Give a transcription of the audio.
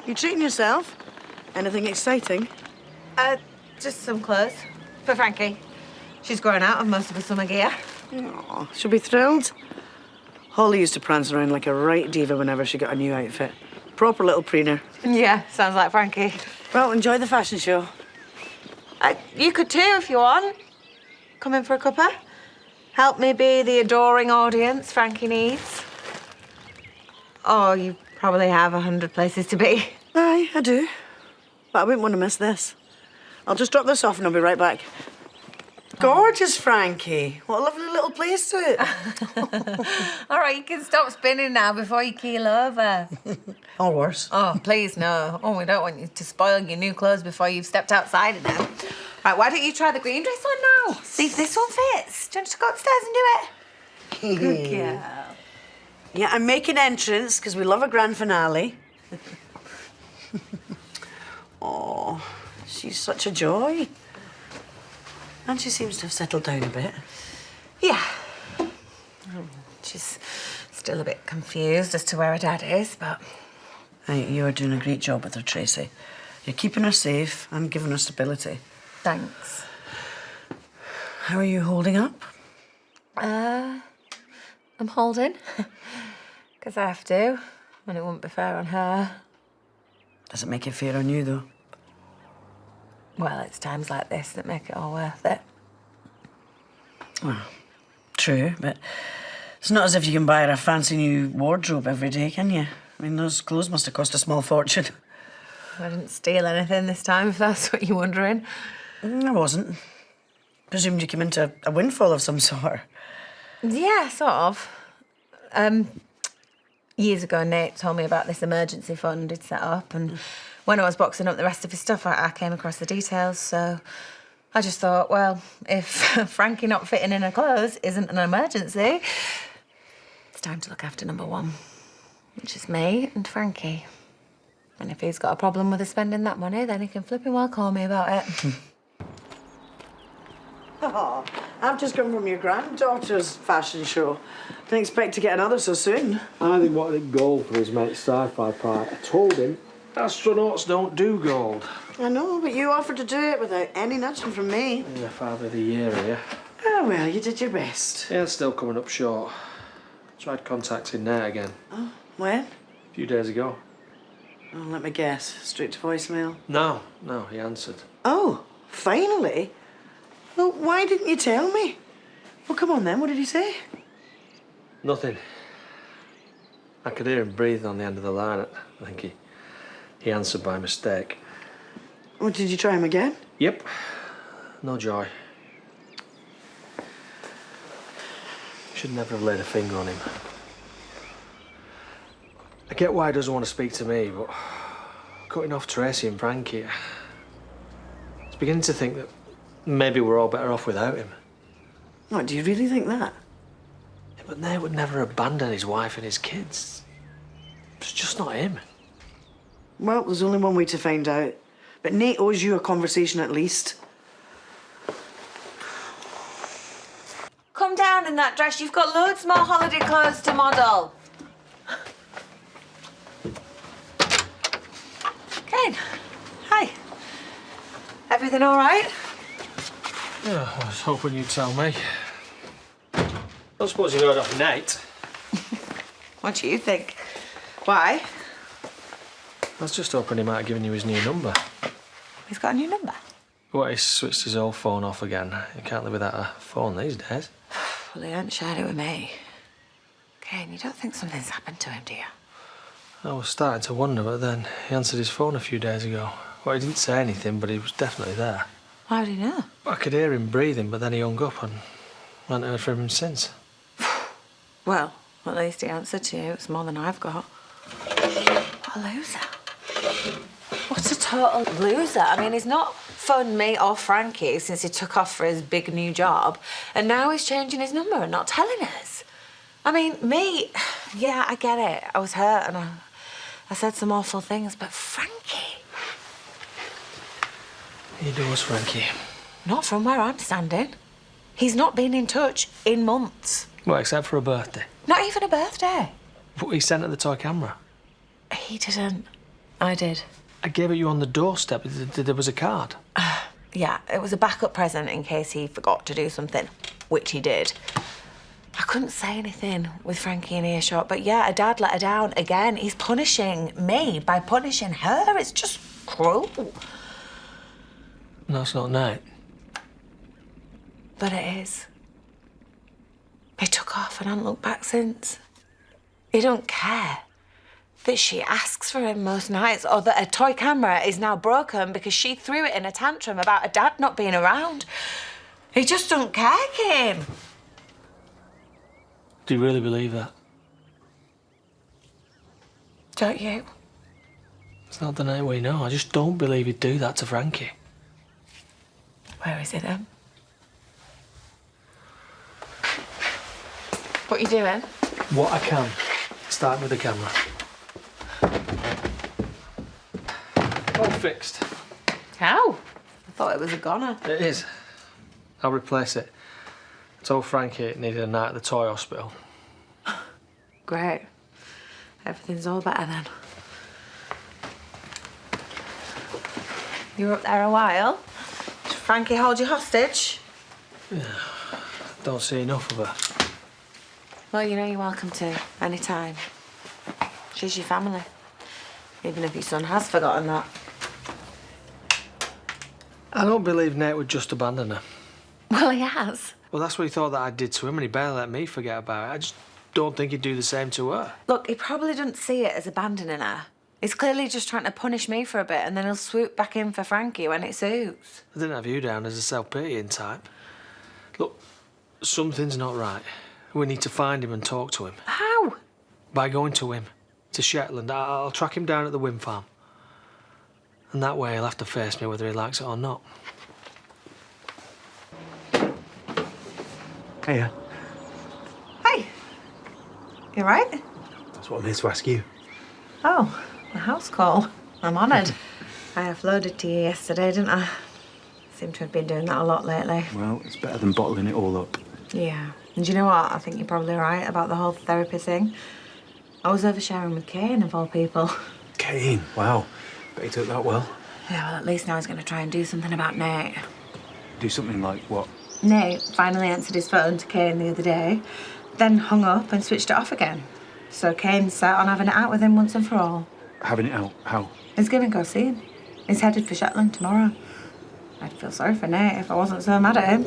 You treating yourself? Anything exciting? Just some clothes for Frankie. She's grown out of most of her summer gear. Oh, she'll be thrilled. Holly used to prance around like a right diva whenever she got a new outfit. Proper little preener. Yeah, sounds like Frankie. Well, enjoy the fashion show. You could too if you want. Come in for a cuppa. Help me be the adoring audience Frankie needs. Oh, you probably have 100 places to be. Aye, I do. But I wouldn't want to miss this. I'll just drop this off and I'll be right back. Gorgeous, Frankie. What a lovely little place to it. All right, you can stop spinning now before you keel over. Or worse. Oh, please, no. Oh, we don't want you to spoil your new clothes before you've stepped outside of them. Right, why don't you try the green dress one now? See if this one fits. Do you want to go upstairs and do it? Good girl. Yeah, I'm making entrance because we love a grand finale. Oh, she's such a joy. And she seems to have settled down a bit. Yeah. She's still a bit confused as to where her dad is, but... Hey, you are doing a great job with her, Tracy. You're keeping her safe and giving her stability. Thanks. How are you holding up? I'm holding. Because I have to, and it wouldn't be fair on her. Does it make it fair on you, though? Well, it's times like this that make it all worth it. Well, true, but it's not as if you can buy her a fancy new wardrobe every day, can you? I mean, those clothes must have cost a small fortune. I didn't steal anything this time, if that's what you're wondering. I wasn't. Presumed you came into a windfall of some sort. Yeah, sort of. Years ago, Nate told me about this emergency fund he'd set up, and when I was boxing up the rest of his stuff, I came across the details, so I just thought, well, if Frankie not fitting in her clothes isn't an emergency, it's time to look after number one, which is me and Frankie. And if he's got a problem with her spending that money, then he can flipping well call me about it. Oh, I've just come from your granddaughter's fashion show. Didn't expect to get another so soon. I think wanted gold for his mate's sci-fi part. I told him astronauts don't do gold. I know, but you offered to do it without any nudging from me. Yeah, Father of the Year here. Oh, well, you did your best. Yeah, still coming up short. Tried contacting Nate again. Oh, when? A few days ago. Oh, let me guess. Straight to voicemail? No, he answered. Oh, finally? Well, why didn't you tell me? Well, come on then, what did he say? Nothing. I could hear him breathing on the end of the line. I think he answered by mistake. Oh, did you try him again? Yep. No joy. Should never have laid a finger on him. I get why he doesn't want to speak to me, but cutting off Tracy and Frankie, I was beginning to think that maybe we're all better off without him. What, do you really think that? Yeah, but Nate would never abandon his wife and his kids. It's just not him. Well, there's only one way to find out. But Nate owes you a conversation at least. Come down in that dress. You've got loads more holiday clothes to model. Cain, hi. Everything all right? Yeah, I was hoping you'd tell me. I suppose you heard off Nate. What do you think? Why? I was just hoping he might have given you his new number. He's got a new number. What, he's switched his old phone off again? You can't live without a phone these days. Well, he hadn't shared it with me. Cain, you don't think something's happened to him, do you? I was starting to wonder, but then he answered his phone a few days ago. Well, he didn't say anything, but he was definitely there. How do you know? I could hear him breathing, but then he hung up and I haven't heard from him since. Well, at least he answered to you. It's more than I've got. What a loser. What a total loser. I mean, he's not phoned me or Frankie since he took off for his big new job, and now he's changing his number and not telling us. I mean, me, yeah, I get it. I was hurt and I said some awful things, but Frankie... He does, Frankie. Not from where I'm standing. He's not been in touch in months. Well, except for a birthday. Not even a birthday. But he sent her the toy camera. He didn't. I did. I gave it you on the doorstep. There was a card. Yeah, it was a backup present in case he forgot to do something, which he did. I couldn't say anything with Frankie in earshot, but yeah, her dad let her down again. He's punishing me by punishing her. It's just cruel. That's not nice. But it is. He took off and hasn't looked back since. He don't care that she asks for him most nights or that her toy camera is now broken because she threw it in a tantrum about her dad not being around. He just don't care, Kim. Do you really believe that? Don't you? It's not the night we know. I just don't believe he'd do that to Frankie. Where is it then? What you doing? What I can. Start with the camera. All fixed. How? I thought it was a goner. It is. I'll replace it. I told Frankie it needed a night at the toy hospital. Great. Everything's all better then. You were up there a while? Did Frankie hold you hostage? Don't see enough of her. Well, you know you're welcome to, any time. She's your family. Even if your son has forgotten that. I don't believe Nate would just abandon her. Well, he has. Well, that's what he thought that I did to him, and he barely let me forget about it. I just don't think he'd do the same to her. Look, he probably doesn't see it as abandoning her. He's clearly just trying to punish me for a bit and then he'll swoop back in for Frankie when it suits. I didn't have you down as a self-pitying type. Look, something's not right. We need to find him and talk to him. How? By going to him, to Shetland. I'll track him down at the wind farm. And that way he'll have to face me whether he likes it or not. Hiya. Hey. You right? That's what I'm here to ask you. Oh, a house call. I'm honoured. I offloaded to you yesterday, didn't I? Seem to have been doing that a lot lately. Well, it's better than bottling it all up. Yeah. And do you know what? I think you're probably right about the whole therapy thing. I was oversharing with Cain, of all people. Cain, wow. Bet he took that well. Yeah, well, at least now he's going to try and do something about Nate. Do something like what? Nate finally answered his phone to Cain the other day, then hung up and switched it off again. So Cain's set on having it out with him once and for all. Having it out? How? He's going to go see him. He's headed for Shetland tomorrow. I'd feel sorry for Nate if I wasn't so mad at him.